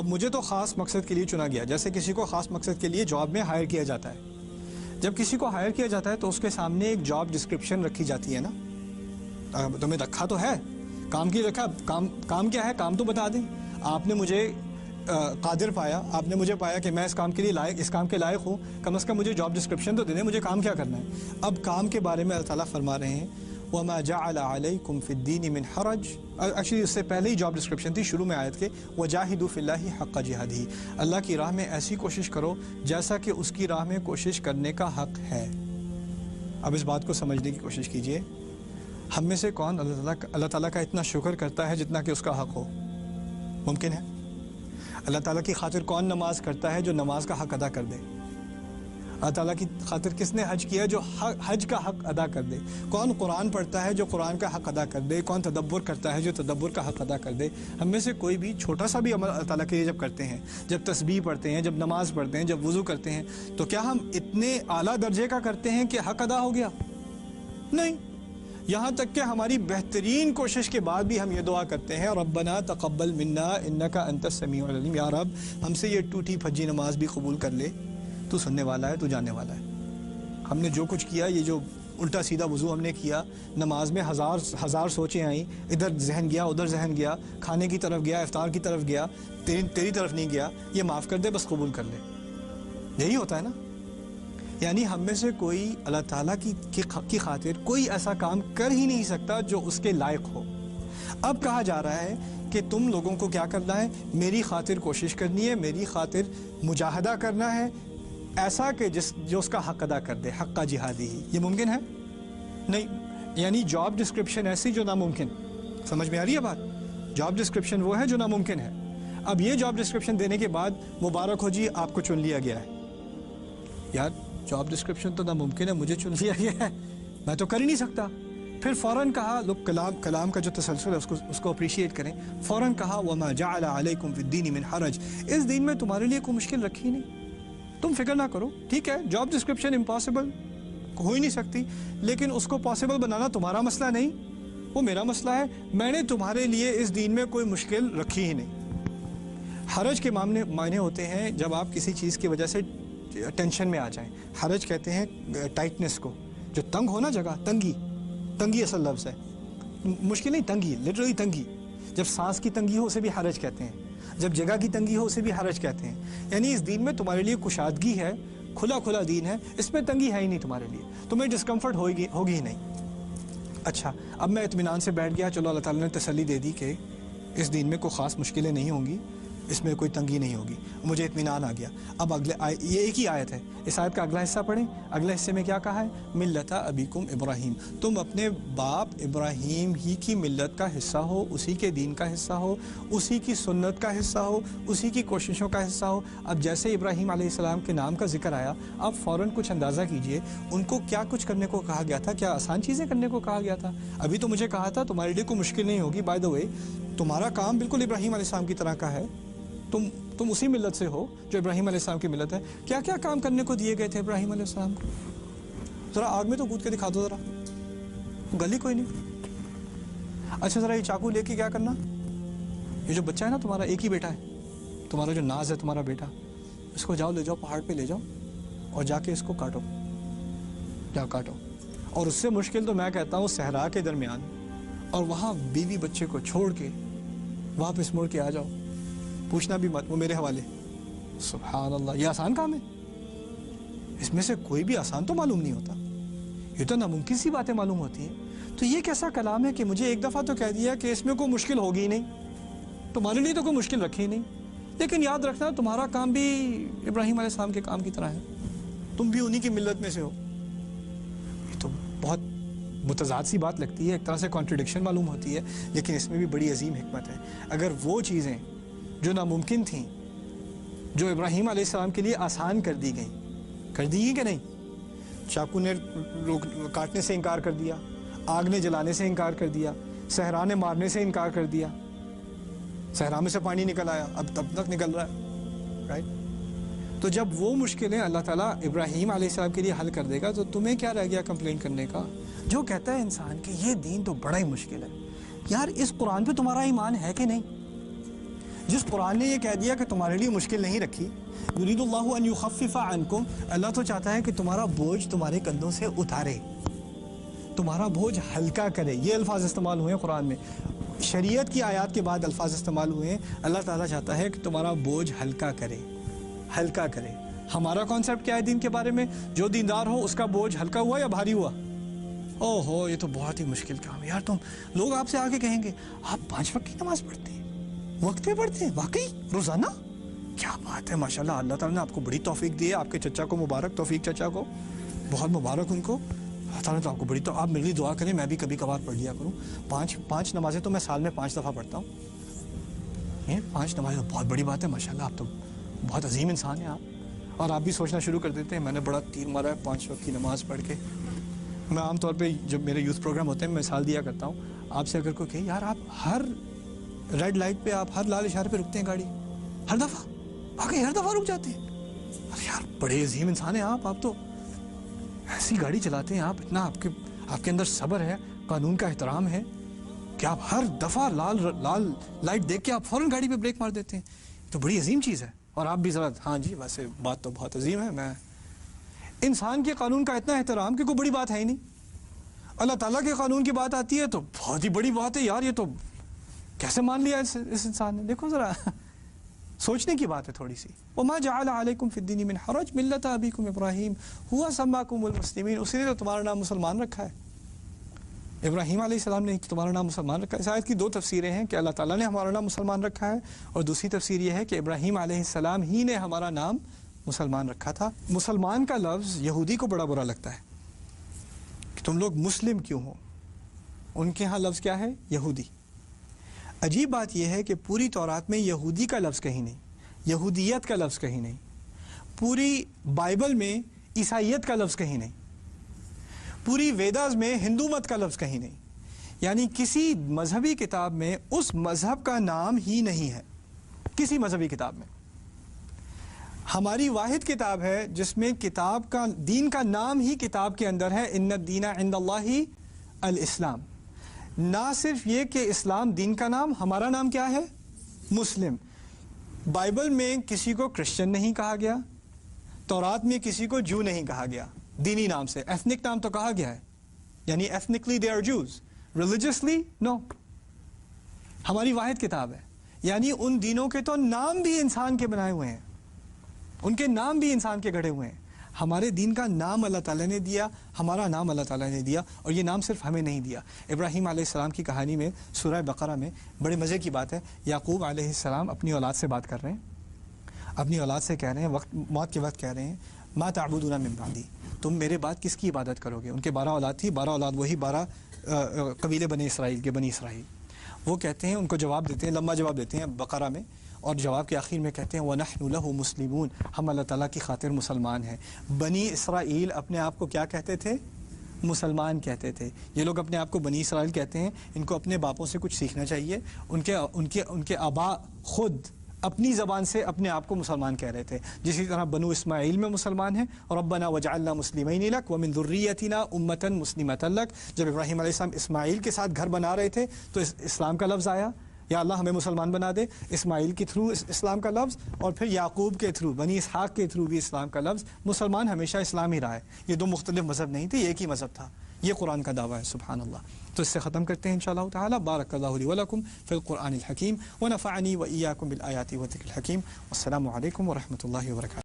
اب مجھے تو خاص مقصد کے لیے چنا گیا، جیسے کسی کو خاص مقصد کے لیے جاب میں ہائر کیا جاتا ہے. جب کسی کو ہائر کیا جاتا ہے تو اس کے سامنے ایک جاب ڈسکرپشن رکھی جاتی ہے نا. تمہیں رکھا تو ہے، کام کی رکھا، کام کیا ہے کام تو بتا دیں. آپ نے مجھے قادر پایا، آپ نے مجھے پایا کہ میں اس کام کے لیے لائق، اس کام کے لائق ہوں، کم از کم مجھے جاب ڈسکرپشن تو دے دیں، مجھے کام کیا کرنا ہے. اب کام کے بارے میں اللہ تعالیٰ فرما رہے ہیں وَمَا جَعَلَ عَلَيْكُمْ فِي الدِّينِ مِنْ حَرَجٍ. ایکچولی اس سے پہلے ہی جاب ڈسکرپشن تھی شروع میں آیت کے وَجَاهِدُوا فِي اللَّهِ حَقَّ جِهَادِهِ. اللہ کی راہ میں ایسی کوشش کرو جیسا کہ اس کی راہ میں کوشش کرنے کا حق ہے. اب اس بات کو سمجھنے کی کوشش کیجئے، ہم میں سے کون اللہ تعالیٰ کا اتنا شکر کرتا ہے جتنا کہ اس کا حق ہو؟ ممکن ہے؟ اللہ تعالیٰ کی خاطر کون نماز کرتا ہے جو نماز کا حق ادا کر دے؟ اللہ تعالیٰ کی خاطر کس نے حج کیا جو حج کا حق ادا کر دے؟ کون قرآن پڑھتا ہے جو قرآن کا حق ادا کر دے؟ کون تدبر کرتا ہے جو تدبر کا حق ادا کر دے؟ ہم میں سے کوئی بھی چھوٹا سا بھی عمل اللہ تعالیٰ کے لیے جب کرتے ہیں، جب تسبیح پڑھتے ہیں، جب نماز پڑھتے ہیں، جب وضو کرتے ہیں، تو کیا ہم اتنے اعلیٰ درجے کا کرتے ہیں کہ حق ادا ہو گیا؟ نہیں. یہاں تک کہ ہماری بہترین کوشش کے بعد بھی ہم یہ دعا کرتے ہیں ربنا تقبل منا انک انت السمیع العلیم، یا رب ہم سے یہ ٹوٹی پھجی نماز بھی قبول کر لے، تو سننے والا ہے، تو جاننے والا ہے. ہم نے جو کچھ کیا، یہ جو الٹا سیدھا وضو ہم نے کیا، نماز میں ہزار سوچیں آئیں، ادھر ذہن گیا ادھر ذہن گیا، کھانے کی طرف گیا، افطار کی طرف گیا، تیری طرف نہیں گیا، یہ معاف کر دے، بس قبول کر لے. یہی ہوتا ہے نا. یعنی ہم میں سے کوئی اللہ تعالیٰ کی خاطر کوئی ایسا کام کر ہی نہیں سکتا جو اس کے لائق ہو. اب کہا جا رہا ہے کہ تم لوگوں کو کیا کرنا ہے؟ میری خاطر کوشش کرنی ہے، میری خاطر مجاہدہ کرنا ہے، ایسا کہ جو اس کا حق ادا کر دے، حق کا جہادی ہی. یہ ممکن ہے؟ نہیں. یعنی جاب ڈسکرپشن ایسی جو ناممکن. سمجھ میں آ رہی ہے بات؟ جاب ڈسکرپشن وہ ہے جو ناممکن ہے. اب یہ جاب ڈسکرپشن دینے کے بعد مبارک ہو جی آپ کو چن لیا گیا ہے. یار جاب ڈسکرپشن تو ناممکن ہے، مجھے چن لیا گیا ہے، میں تو کر ہی نہیں سکتا. پھر فوراً کہا، لوگ کلام کا جو تسلسل ہے اس کو اپریشیٹ کریں. فوراً کہا وَمَا جَعَلَ عَلَيْكُمْ فِي الدِّينِ مِنْ حَرَجٍ. اس دین میں تمہارے لیے کوئی مشکل رکھی ہی نہیں، تم فکر نہ کرو. ٹھیک ہے جاب ڈسکرپشن امپاسبل ہو ہی نہیں سکتی، لیکن اس کو پاسبل بنانا تمہارا مسئلہ نہیں، وہ میرا مسئلہ ہے. میں نے تمہارے لیے اس دین میں کوئی مشکل رکھی ہی نہیں. حرج کے معنی ہوتے ہیں جب آپ کسی چیز کی وجہ سے ٹینشن میں آ جائیں. حرج کہتے ہیں ٹائٹنس کو، جو تنگ ہو نا جگہ، تنگی اصل لفظ ہے، مشکل نہیں، تنگی، لٹرلی تنگی. جب سانس کی تنگی ہو اسے بھی حرج کہتے ہیں، جب جگہ کی تنگی ہو اسے بھی حرج کہتے ہیں. یعنی اس دین میں تمہارے لیے کشادگی ہے، کھلا دین ہے، اس میں تنگی ہے ہی نہیں تمہارے لیے، تمہیں ڈسکمفرٹ ہوگی ہی نہیں. اچھا اب میں اطمینان سے بیٹھ گیا، چلو اللہ تعالیٰ نے تسلی دے دی کہ اس دین میں کوئی خاص مشکلیں نہیں ہوں گی، اس میں کوئی تنگی نہیں ہوگی، مجھے اطمینان آ گیا. اب یہ ایک ہی آیت ہے، اس آیت کا اگلا حصہ پڑھیں. اگلے حصے میں کیا کہا ہے؟ ملت ابیکم ابراہیم، تم اپنے باپ ابراہیم ہی کی ملت کا حصہ ہو، اسی کے دین کا حصہ ہو، اسی کی سنت کا حصہ ہو، اسی کی کوششوں کا حصہ ہو. اب جیسے ابراہیم علیہ السلام کے نام کا ذکر آیا، اب فوراً کچھ اندازہ کیجئے ان کو کیا کچھ کرنے کو کہا گیا تھا، کیا آسان چیزیں کرنے کو کہا گیا تھا. ابھی تو مجھے کہا تھا تمہارے لیے کوئی مشکل نہیں ہوگی. بائی دا وے تمہارا کام بالکل ابراہیم علیہ السلام کی طرح کا ہے، تم اسی ملت سے ہو جو ابراہیم علیہ السلام کی ملت ہے. کیا کیا کام کرنے کو دیے گئے تھے ابراہیم علیہ السلام کو؟ ذرا آگ میں تو کود کے دکھا دو، ذرا گلی کوئی نہیں. اچھا ذرا یہ چاقو لے کے کیا کرنا؟ یہ جو بچہ ہے نا تمہارا، ایک ہی بیٹا ہے تمہارا، جو ناز ہے تمہارا بیٹا، اس کو لے جاؤ پہاڑ پہ لے جاؤ اور جا کے اس کو کاٹو، جا کاٹو. اور اس سے مشکل تو میں کہتا ہوں صحرا کے درمیان، اور وہاں بیوی بچے کو چھوڑ کے واپس مڑ کے آ جاؤ، پوچھنا بھی مت، وہ میرے حوالے. سبحان اللہ، یہ آسان کام ہے؟ اس میں سے کوئی بھی آسان تو معلوم نہیں ہوتا، یہ تو ناممکن سی باتیں معلوم ہوتی ہیں. تو یہ کیسا کلام ہے کہ مجھے ایک دفعہ تو کہہ دیا کہ اس میں کوئی مشکل ہوگی ہی نہیں، تمہارے لیے تو کوئی مشکل رکھی ہی نہیں. لیکن یاد رکھنا تمہارا کام بھی ابراہیم علیہ السلام کے کام کی طرح ہے، تم بھی انہی کی ملت میں سے ہو. یہ تو بہت متضاد سی بات لگتی ہے، ایک طرح سے کانٹرڈکشن معلوم ہوتی ہے، لیکن اس میں بھی بڑی عظیم حکمت ہے. اگر وہ چیزیں جو ناممکن تھیں، جو ابراہیم علیہ السلام کے لیے آسان کر دی گئیں کہ نہیں؟ چاقو نے کاٹنے سے انکار کر دیا، آگ نے جلانے سے انکار کر دیا، صحرا نے مارنے سے انکار کر دیا، صحرا میں سے پانی نکل آیا، اب تب تک نکل رہا ہے، رائٹ؟ تو جب وہ مشکلیں اللہ تعالیٰ ابراہیم علیہ السلام کے لیے حل کر دے گا تو تمہیں کیا رہ گیا کمپلین کرنے کا؟ جو کہتا ہے انسان کہ یہ دین تو بڑا ہی مشکل ہے، یار اس قرآن پہ تمہارا ایمان ہے کہ نہیں؟ جس قرآن نے یہ کہہ دیا کہ تمہارے لیے مشکل نہیں رکھی، یرید اللہ ان یخفف عنکم، اللہ تو چاہتا ہے کہ تمہارا بوجھ تمہارے کندھوں سے اتارے، تمہارا بوجھ ہلکا کرے. یہ الفاظ استعمال ہوئے ہیں قرآن میں، شریعت کی آیات کے بعد الفاظ استعمال ہوئے ہیں. اللہ تعالیٰ چاہتا ہے کہ تمہارا بوجھ ہلکا کرے، ہلکا کرے. ہمارا کانسیپٹ کیا ہے دین کے بارے میں؟ جو دیندار ہو اس کا بوجھ ہلکا ہوا یا بھاری ہوا؟ او ہو یہ تو بہت ہی مشکل کام ہے یار. تم لوگ آپ سے آگے کہیں گے آپ 5 وقت کی نماز پڑھتے ہیں، وقت پہ پڑھتے ہیں، واقعی روزانہ؟ کیا بات ہے، ماشاءاللہ. اللہ تعالیٰ نے آپ کو بڑی توفیق دی ہے. آپ کے چچا کو مبارک، توفیق چچا کو بہت مبارک ان کو. اللہ تعالیٰ تو آپ کو بڑی، تو آپ میرے لیے دعا کریں، میں بھی کبھی کبھار پڑھ لیا کروں. 5 نمازیں تو میں سال میں 5 دفعہ پڑھتا ہوں. 5 نمازیں بہت بڑی بات ہے ماشاءاللہ. آپ تو بہت عظیم انسان ہیں آپ. اور آپ بھی سوچنا شروع کر دیتے ہیں میں نے بڑا تیر مارا ہے 5 وقت کی نماز پڑھ کے. میں عام طور پہ جب میرے یوتھ پروگرام ہوتے ہیں میں مثال دیا کرتا ہوں. آپ سے اگر کوئی کہے یار آپ ہر ریڈ لائٹ پہ، آپ ہر لال اشارے پہ رکتے ہیں گاڑی، ہر دفعہ، واقعی ہر دفعہ رک جاتے ہیں. ارے یار بڑے عظیم انسان ہیں آپ تو ایسی گاڑی چلاتے ہیں، آپ اتنا آپ کے اندر صبر ہے، قانون کا احترام ہے کہ آپ ہر دفعہ لال لائٹ دیکھ کے آپ فوراً گاڑی پہ بریک مار دیتے ہیں. تو بڑی عظیم چیز ہے. اور آپ بھی ذرا ہاں جی ویسے بات تو بہت عظیم ہے. میں انسان کے قانون کا اتنا احترام کہ کوئی بڑی بات ہے ہی نہیں. اللہ تعالیٰ کے قانون کی بات آتی ہے تو بہت ہی بڑی بات ہے یار. یہ تو کیسے مان لیا اس انسان نے؟ دیکھو ذرا سوچنے کی بات ہے تھوڑی سی. وَمَا جَعَلَ عَلَيْكُمْ فِي الدِّينِ مِنْ حَرَجٍ مِلَّةَ أَبِيكُمْ إِبْرَاهِيمَ هُوَ سَمَّاكُمُ الْمُسْلِمِينَ. اسی نے تو تمہارا نام مسلمان رکھا ہے. ابراہیم علیہ السلام نے تمہارا نام مسلمان رکھا ہے. اس آیت کی 2 تفسیریں ہیں کہ اللہ تعالیٰ نے ہمارا نام مسلمان رکھا ہے، اور دوسری تفسیر یہ ہے کہ ابراہیم علیہ السلام ہی نے ہمارا نام مسلمان رکھا تھا. مسلمان کا لفظ یہودی کو بڑا برا لگتا ہے کہ تم لوگ مسلم کیوں ہو. ان کے ہاں لفظ کیا ہے؟ یہودی. عجیب بات یہ ہے کہ پوری تورات میں یہودی کا لفظ کہیں نہیں، یہودیت کا لفظ کہیں نہیں. پوری بائبل میں عیسائیت کا لفظ کہیں نہیں. پوری ویداز میں ہندو مت کا لفظ کہیں نہیں. یعنی کسی مذہبی کتاب میں اس مذہب کا نام ہی نہیں ہے، کسی مذہبی کتاب میں. ہماری واحد کتاب ہے جس میں کتاب کا، دین کا نام ہی کتاب کے اندر ہے، ان الدین عند اللہ الاسلام. نہ صرف یہ کہ اسلام دین کا نام، ہمارا نام کیا ہے؟ مسلم. بائبل میں کسی کو کرسچن نہیں کہا گیا، تورات میں کسی کو جو نہیں کہا گیا دینی نام سے. ایتھنک نام تو کہا گیا ہے، یعنی ایتھنکلی دے آر جوز، ریلیجسلی نو. ہماری واحد کتاب ہے. یعنی ان دینوں کے تو نام بھی انسان کے بنائے ہوئے ہیں، ان کے نام بھی انسان کے گھڑے ہوئے ہیں. ہمارے دین کا نام اللہ تعالیٰ نے دیا، ہمارا نام اللہ تعالیٰ نے دیا، اور یہ نام صرف ہمیں نہیں دیا. ابراہیم علیہ السلام کی کہانی میں سورہ بقرہ میں بڑے مزے کی بات ہے. یعقوب علیہ السلام اپنی اولاد سے بات کر رہے ہیں، اپنی اولاد سے کہہ رہے ہیں، موت کے وقت کہہ رہے ہیں ما تعبدون من بعدی، تم میرے بعد کس کی عبادت کرو گے؟ ان کے 12 اولاد تھی، 12 اولاد وہی 12 قبیلے بنی اسرائیل کے، بنی اسرائیل. وہ کہتے ہیں، ان کو جواب دیتے ہیں، لمبا جواب دیتے ہیں بقرہ میں، اور جواب کے آخر میں کہتے ہیں وَنَحْنُ لَهُ مُسْلِمُونَ، ہم اللہ تعالیٰ کی خاطر مسلمان ہیں. بنی اسرائیل اپنے آپ کو کیا کہتے تھے؟ مسلمان کہتے تھے. یہ لوگ اپنے آپ کو بنی اسرائیل کہتے ہیں. ان کو اپنے باپوں سے کچھ سیکھنا چاہیے. ان کے آبا خود اپنی زبان سے اپنے آپ کو مسلمان کہہ رہے تھے. جسی طرح بنو اسماعیل میں مسلمان ہیں، اور ربنا وجعلنا مسلمین لک ومن ذریتنا امۃ مسلمۃ لک. جب ابراہیم علیہ السلام اسماعیل کے ساتھ گھر بنا رہے تھے تو اسلام کا لفظ آیا، یا اللہ ہمیں مسلمان بنا دے. اسماعیل کے تھرو اسلام کا لفظ، اور پھر یعقوب کے تھرو، بنی اسحاق کے تھرو بھی اسلام کا لفظ. مسلمان ہمیشہ اسلام ہی رہا ہے. یہ 2 مختلف مذہب نہیں تھے، یہ ایک ہی مذہب تھا. یہ قرآن کا دعویٰ ہے. سبحان اللہ. تو اس سے ختم کرتے ہیں انشاءاللہ تعالی. بارک اللہ لی ولکم فی القرآن الحکیم ونفعنی وإیاکم بالآیات والذکر الحکیم. والسلام علیکم ورحمۃ اللہ وبرکاتہ.